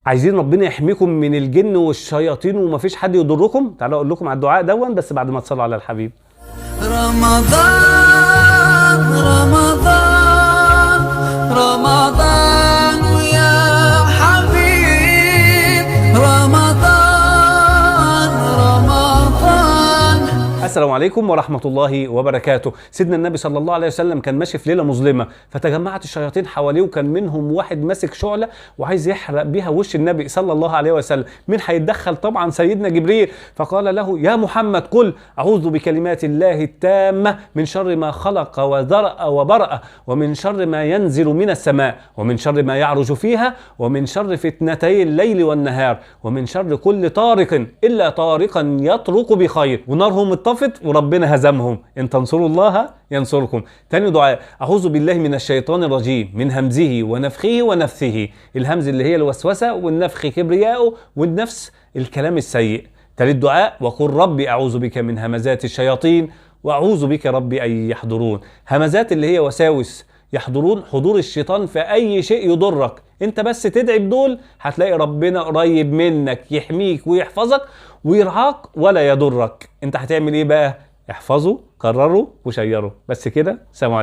عايزين ربنا يحميكم من الجن والشياطين ومفيش حد يضركم؟ تعالوا اقول لكم على الدعاء دون بس بعد ما تصلوا على الحبيب. رمضان رمضان رمضان يا حبيب رمضان رمضان. السلام عليكم ورحمة الله وبركاته. سيدنا النبي صلى الله عليه وسلم كان ماشي في ليلة مظلمة، فتجمعت الشياطين حواليه وكان منهم واحد ماسك شعلة وعايز يحرق بيها وش النبي صلى الله عليه وسلم. مين هيتدخل؟ طبعا سيدنا جبريل. فقال له: يا محمد قل أعوذ بكلمات الله التامة من شر ما خلق وذرأ وبرأ، ومن شر ما ينزل من السماء، ومن شر ما يعرج فيها، ومن شر فتنتي الليل والنهار، ومن شر كل طارق إلا طارقا يطرق بخير. ونارهم اتطفت وربنا هزمهم. إن تنصروا الله ينصركم. تاني دعاء: أعوذ بالله من الشيطان الرجيم من همزه ونفخه ونفثه. الهمز اللي هي الوسوسة، والنفخ كبرياءه، والنفس الكلام السيء. تالت دعاء: وقل ربي أعوذ بك من همزات الشياطين وأعوذ بك ربي أن يحضرون. همزات اللي هي وساوس، يحضرون حضور الشيطان في أي شيء يضرك. انت بس تدعي بدول هتلاقي ربنا قريب منك يحميك ويحفظك ويرعاك ولا يضرك. انت هتعمل ايه بقى؟ احفظوا، كرروا وشيروا. بس كده. سلام عليكم.